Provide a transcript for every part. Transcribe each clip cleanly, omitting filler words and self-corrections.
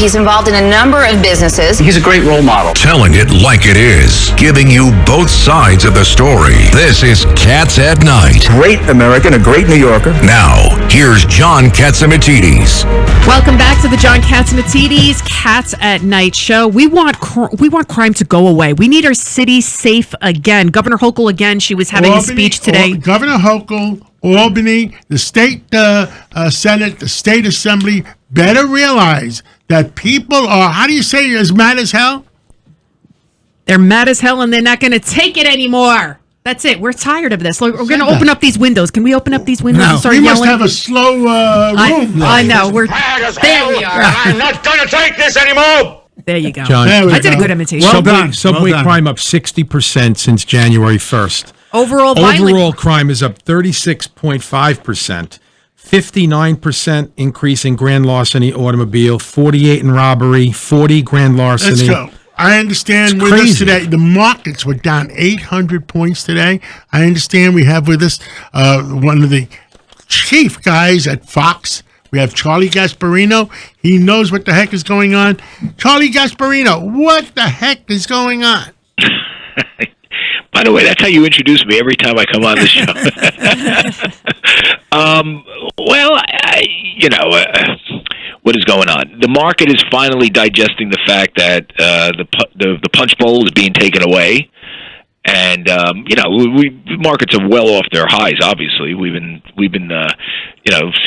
He's involved in a number of businesses. He's a great role model. Telling it like it is, giving you both sides of the story. This is Cats at Night. Great American, a great New Yorker. Now, here's John Catsimatidis. Welcome back to the John Catsimatidis Cats at Night show. We want crime to go away. We need our city safe again. Governor Hochul again. She was having a speech today. Governor Hochul, Albany, the state Senate, the state assembly better realize that people are, how do you say, as mad as hell? They're mad as hell and they're not going to take it anymore. That's it. We're tired of this. We're going to open up these windows. Can we open up these windows? No, we must have a slow room. I know. There we are. I'm not going to take this anymore. There you go. John, I did a good imitation. Subway crime up 60% since January 1st. Overall crime is up 36.5%. 59% increase in grand larceny automobile, 48 in robbery, 40 grand larceny. Let's go. I understand with us today, the markets were down 800 points today. I understand we have with us one of the chief guys at Fox. We have Charlie Gasparino. He knows what the heck is going on. Charlie Gasparino, what the heck is going on? By the way, that's how you introduce me every time I come on the show. What is going on? The market is finally digesting the fact that the punch bowl is being taken away, and markets are well off their highs. Obviously, we've been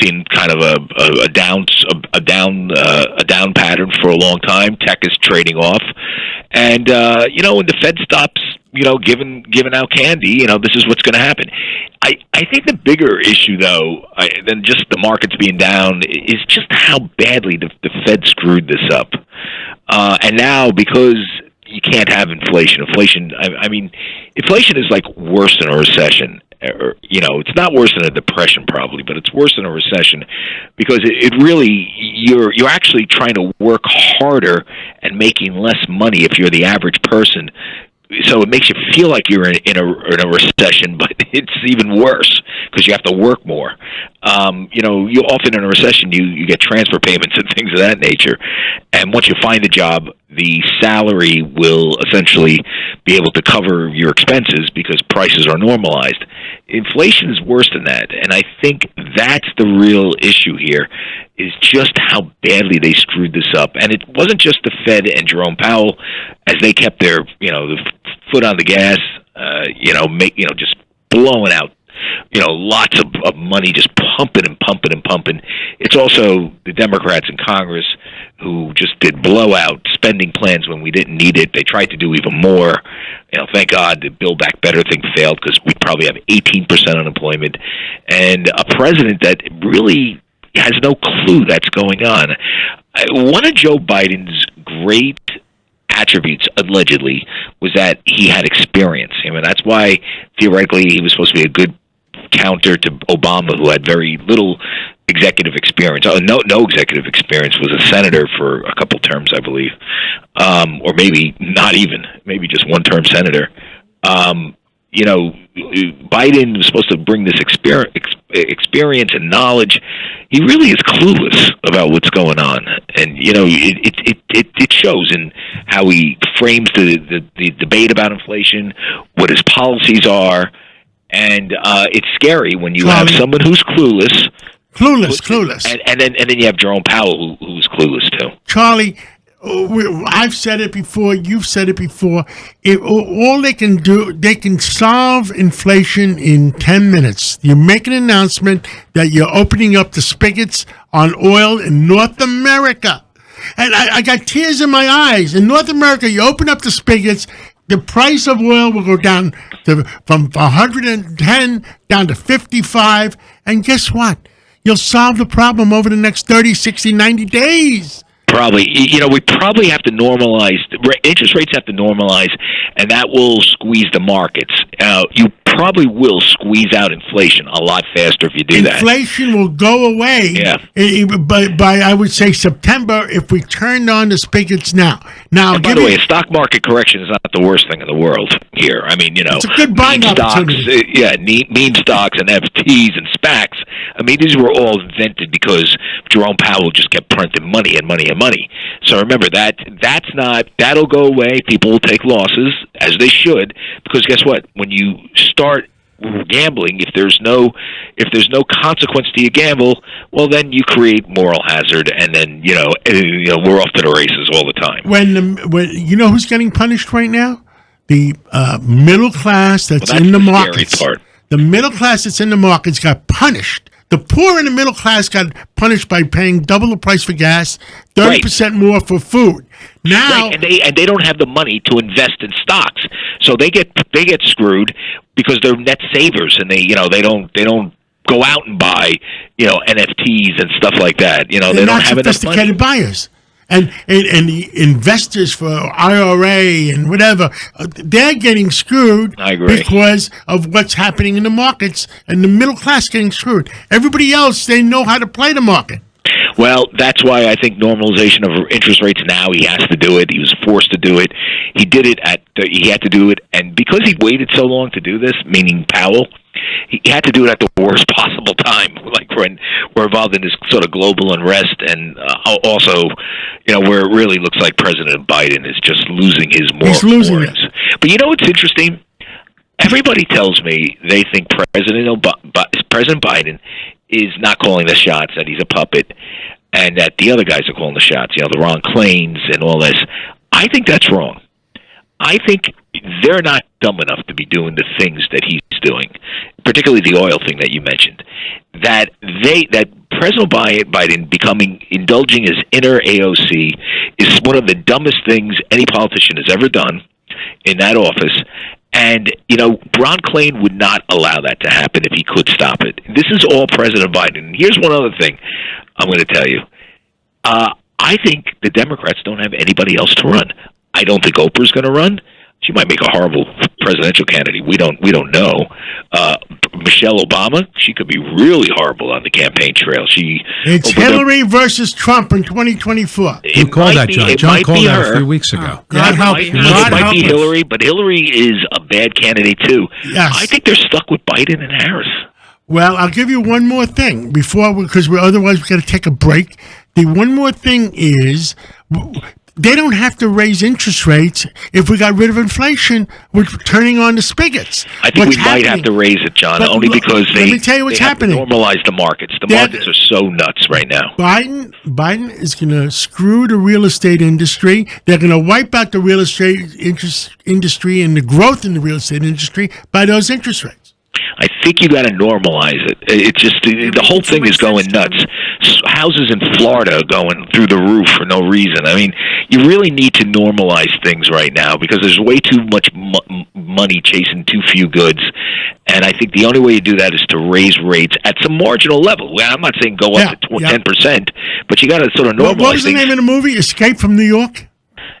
seeing kind of a down pattern for a long time. Tech is trading off, and when the Fed stops, giving out candy, this is what's going to happen. I think the bigger issue, though, than just the markets being down, is just how badly the Fed screwed this up. And now, because you can't have inflation. Inflation is like worse than a recession. It's not worse than a depression probably, but it's worse than a recession because it really, you're actually trying to work harder and making less money if you're the average person. So it makes you feel like you're in a recession, but it's even worse because you have to work more. You often in a recession you get transfer payments and things of that nature, and once you find a job, the salary will essentially be able to cover your expenses because prices are normalized. Inflation is worse than that, and I think that's the real issue here, is just how badly they screwed this up. And it wasn't just the Fed and Jerome Powell, as they kept their, the foot on the gas, just blowing out, lots of money just pumping and pumping and pumping. It's also the Democrats in Congress who just did blowout spending plans when we didn't need it. They tried to do even more. Thank God the Build Back Better thing failed because we probably have 18% unemployment and a president that really has no clue that's going on. One of Joe Biden's great attributes, allegedly, was that he had experience. That's why, theoretically, he was supposed to be a good counter to Obama, who had very little executive experience. No executive experience, was a senator for a couple terms, I believe. Or maybe not even, maybe just one-term senator. Biden was supposed to bring this experience and knowledge. He really is clueless about what's going on, and it shows in how he frames the debate about inflation, what his policies are, and it's scary when you have someone who's clueless, and then you have Jerome Powell who's clueless too. Charlie, I've said it before. You've said it before. All they can do, they can solve inflation in 10 minutes. You make an announcement that you're opening up the spigots on oil in North America. And I got tears in my eyes. In North America, you open up the spigots, the price of oil will go down from 110 down to 55. And guess what? You'll solve the problem over the next 30, 60, 90 days. Probably. We probably have to normalize. Interest rates have to normalize, and that will squeeze the markets. You probably will squeeze out inflation a lot faster if you do that. Inflation will go away by, I would say, September if we turned on the spigots now. Now, by the way, a stock market correction is not the worst thing in the world here. It's a good buying opportunity. Meme stocks and FTs and SPACs. These were all invented because Jerome Powell just kept printing money and money and money. So remember that'll go away. People will take losses, as they should, because guess what? When you start gambling, if there's no consequence to your gamble, well, then you create moral hazard, and then we're off to the races all the time. When you know who's getting punished right now? The middle class that's in the markets. Scary part. The middle class that's in the markets got punished. The poor and the middle class got punished by paying double the price for gas, 30% more for food. Now, right. and they don't have the money to invest in stocks, so they get screwed because they're net savers, and they don't go out and buy NFTs and stuff like that. They don't have enough money. Sophisticated buyers. And the investors for IRA and whatever, they're getting screwed because of what's happening in the markets, and the middle class getting screwed. Everybody else, they know how to play the market. Well, that's why I think normalization of interest rates now, he has to do it. He was forced to do it. He did it he had to do it, and because he waited so long to do this, meaning Powell, he had to do it at the worst possible time, like when we're involved in this sort of global unrest, and also, where it really looks like President Biden is just losing his moral forms. But what's interesting? Everybody tells me they think President Biden is not calling the shots, that he's a puppet, and that the other guys are calling the shots, the Ron Klains and all this. I think that's wrong. I think they're not dumb enough to be doing the things that he's doing, particularly the oil thing that you mentioned. That President Biden indulging his inner AOC is one of the dumbest things any politician has ever done in that office. And, Ron Klain would not allow that to happen if he could stop it. This is all President Biden. And here's one other thing I'm going to tell you. I think the Democrats don't have anybody else to run. I don't think Oprah's going to run. She might make a horrible presidential candidate. We don't know. Michelle Obama, she could be really horrible on the campaign trail. It's Hillary versus Trump in 2024. Who called that, John? John called that a few weeks ago. God help you. It might be Hillary, but Hillary is a bad candidate too. Yes. I think they're stuck with Biden and Harris. Well, I'll give you one more thing because otherwise we've got to take a break. The one more thing is, they don't have to raise interest rates if we got rid of inflation. We're turning on the spiggets. I think we might have to raise it, John, only because let me tell you what's happening. Have to normalize the markets. The markets are so nuts right now. Biden is going to screw the real estate industry. They're going to wipe out the real estate industry and the growth in the real estate industry by those interest rates. I think you got to normalize it. It's just the whole thing is going nuts. Houses in Florida are going through the roof for no reason. I mean, you really need to normalize things right now because there's way too much money chasing too few goods. And I think the only way you do that is to raise rates at some marginal level. Well, I'm not saying go up to 10%, but you got to sort of normalize what was the name of the movie? Escape from New York?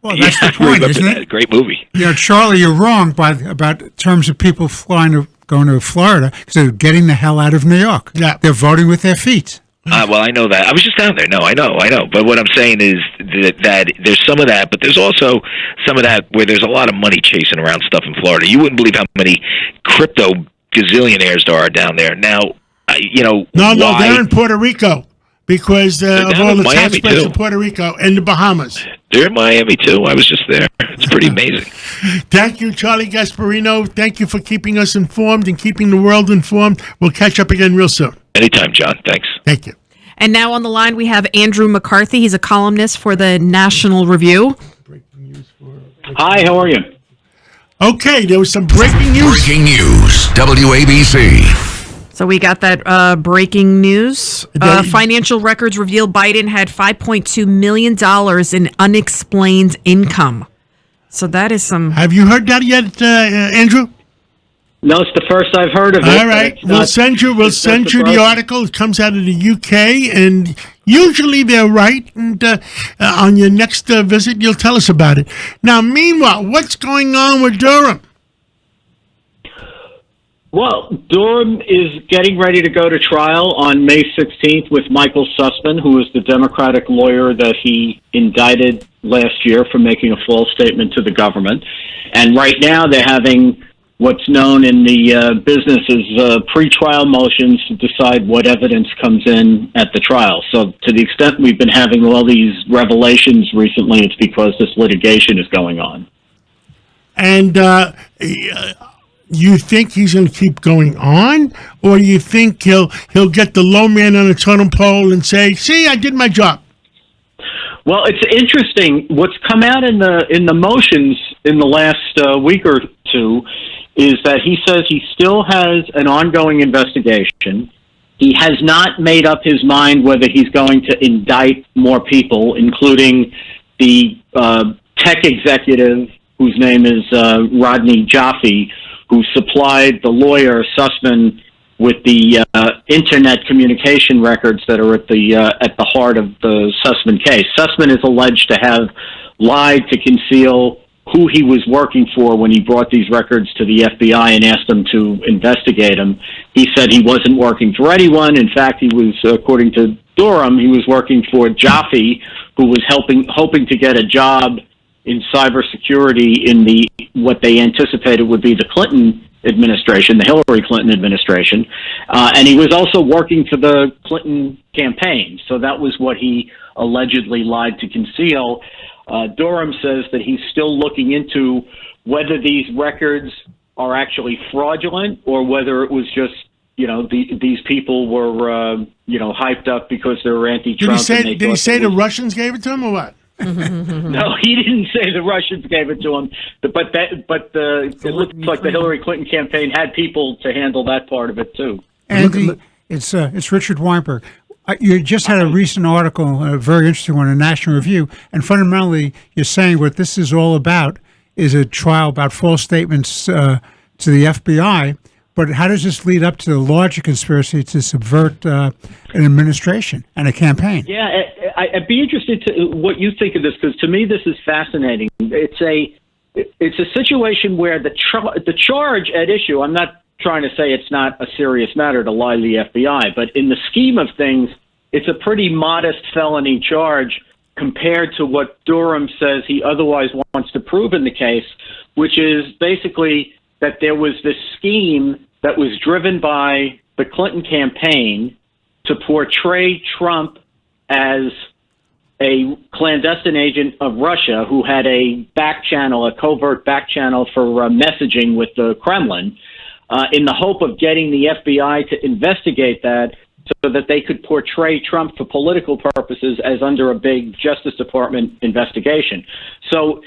Well, that's the point, isn't it? Great movie. Charlie, you're wrong about terms of people going to Florida because they're getting the hell out of New York. Yeah. They're voting with their feet. Well, I know that. I was just down there. No, I know. But what I'm saying is that there's some of that, but there's also some of that where there's a lot of money chasing around stuff in Florida. You wouldn't believe how many crypto gazillionaires there are down there. Now, No, they're in Puerto Rico. Because of all the tax breaks in Puerto Rico and the Bahamas. They're in Miami, too. I was just there. It's pretty amazing. Thank you, Charlie Gasparino. Thank you for keeping us informed and keeping the world informed. We'll catch up again real soon. Anytime, John. Thanks. Thank you. And now on the line, we have Andrew McCarthy. He's a columnist for the National Review. Hi, how are you? Okay, there was some breaking news. Breaking news, WABC. So we got that breaking news. Financial records reveal Biden had $5.2 million in unexplained income. So that is some... Have you heard that yet, Andrew? No, it's the first I've heard of it. All right, we'll send you the article. It comes out of the UK, and usually they're right. And on your next visit, you'll tell us about it. Now, meanwhile, what's going on with Durham? Well, Durham is getting ready to go to trial on May 16th with Michael Sussman, who is the Democratic lawyer that he indicted last year for making a false statement to the government. And right now they're having what's known in the business as pre-trial motions to decide what evidence comes in at the trial. So to the extent we've been having all these revelations recently, it's because this litigation is going on. And you think he's going to keep going on, or you think he'll get the low man on the totem pole and say, "See, I did my job"? Well, it's interesting. What's come out in the motions in the last week or two is that he says he still has an ongoing investigation. He has not made up his mind whether he's going to indict more people, including the tech executive whose name is Rodney Jaffe, who supplied the lawyer Sussman with the internet communication records that are at the heart of the Sussman case. Sussman is alleged to have lied to conceal who he was working for when he brought these records to the FBI and asked them to investigate him. He said he wasn't working for anyone. In fact, he was, according to Durham, he was working for Jaffe, who was hoping to get a job in cybersecurity in what they anticipated would be the Clinton administration, the Hillary Clinton administration, and he was also working for the Clinton campaign. So that was what he allegedly lied to conceal. Durham says that he's still looking into whether these records are actually fraudulent or whether it was just, these people were, hyped up because they were anti-Trump. Did he say the Russians gave it to him or what? No, he didn't say the Russians gave it to him, but it looks like the Hillary Clinton campaign had people to handle that part of it too. Andy, it's Richard Weinberg. You just had a recent article, a very interesting one, in National Review, and fundamentally you're saying what this is all about is a trial about false statements to the FBI. But how does this lead up to the larger conspiracy to subvert an administration and a campaign? Yeah, I'd be interested to what you think of this, because to me this is fascinating. It's a situation where the charge at issue. I'm not trying to say it's not a serious matter to lie to the FBI, but in the scheme of things, it's a pretty modest felony charge compared to what Durham says he otherwise wants to prove in the case, which is basically that there was this scheme that was driven by the Clinton campaign to portray Trump as a clandestine agent of Russia who had a covert back channel for messaging with the Kremlin, in the hope of getting the FBI to investigate that so that they could portray Trump for political purposes as under a big Justice Department investigation. So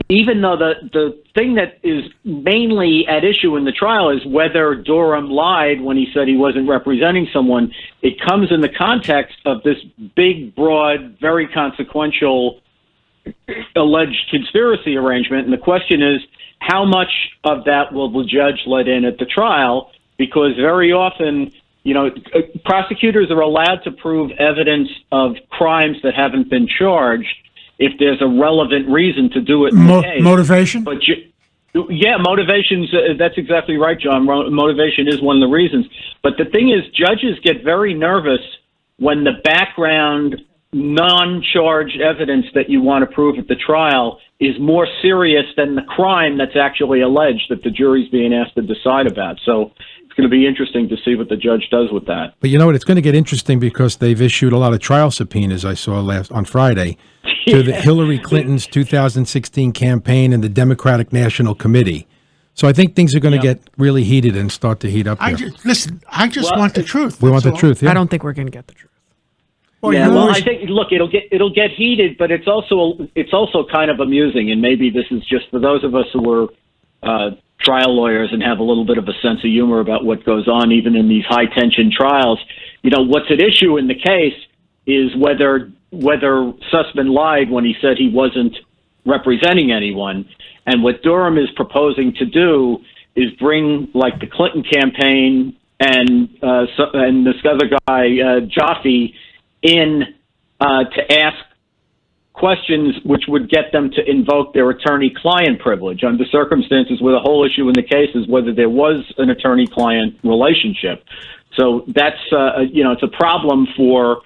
even though the thing that is mainly at issue in the trial is whether Durham lied when he said he wasn't representing someone, it comes in the context of this big, broad, very consequential alleged conspiracy arrangement. And the question is, how much of that will the judge let in at the trial? Because very often, prosecutors are allowed to prove evidence of crimes that haven't been charged if there's a relevant reason to do it in the case. Motivation? But motivations, that's exactly right, John. Motivation is one of the reasons. But the thing is, judges get very nervous when the background, non-charged evidence that you want to prove at the trial is more serious than the crime that's actually alleged that the jury's being asked to decide about. So it's going to be interesting to see what the judge does with that. But you know what? It's going to get interesting because they've issued a lot of trial subpoenas, I saw on Friday, to the Hillary Clinton's 2016 campaign and the Democratic National Committee. So I think things are going to get really heated and start to heat up here. I just want the truth. We want the truth, yeah. I don't think we're going to get the truth. I think it'll get heated, but it's also kind of amusing, and maybe this is just for those of us who are trial lawyers and have a little bit of a sense of humor about what goes on even in these high tension trials. What's at issue in the case is whether Sussman lied when he said he wasn't representing anyone, and what Durham is proposing to do is bring like the Clinton campaign and this other guy Jaffe in to ask questions which would get them to invoke their attorney-client privilege under circumstances where the whole issue in the case is whether there was an attorney-client relationship. So that's, it's a problem for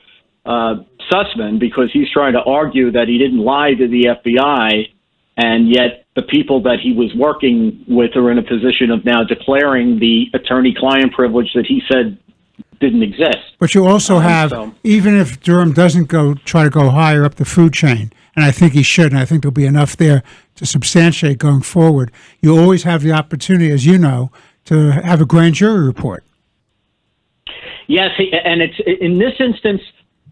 Sussman because he's trying to argue that he didn't lie to the FBI, and yet the people that he was working with are in a position of now declaring the attorney-client privilege that he said didn't exist. But you also have, even if Durham doesn't try to go higher up the food chain, and I think he should, and I think there'll be enough there to substantiate going forward, you always have the opportunity, as you know, to have a grand jury report. Yes, and it's in this instance,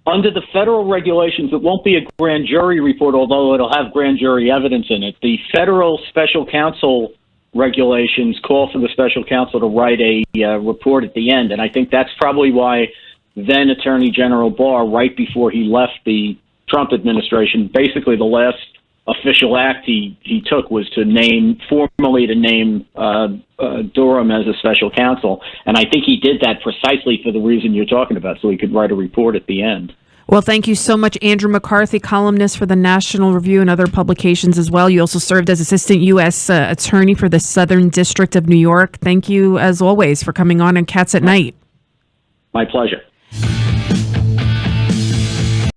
under the federal regulations, it won't be a grand jury report, although it'll have grand jury evidence in it. The federal special counsel regulations call for the special counsel to write a report at the end, and I think that's probably why then Attorney General Barr, right before he left the Trump administration, basically the last official act he took was to formally name Durham as a special counsel, and I think he did that precisely for the reason you're talking about, so he could write a report at the end. Well, thank you so much, Andrew McCarthy, columnist for the National Review and other publications as well. You also served as Assistant U.S. Attorney for the Southern District of New York. Thank you, as always, for coming on Cats at Night. My pleasure.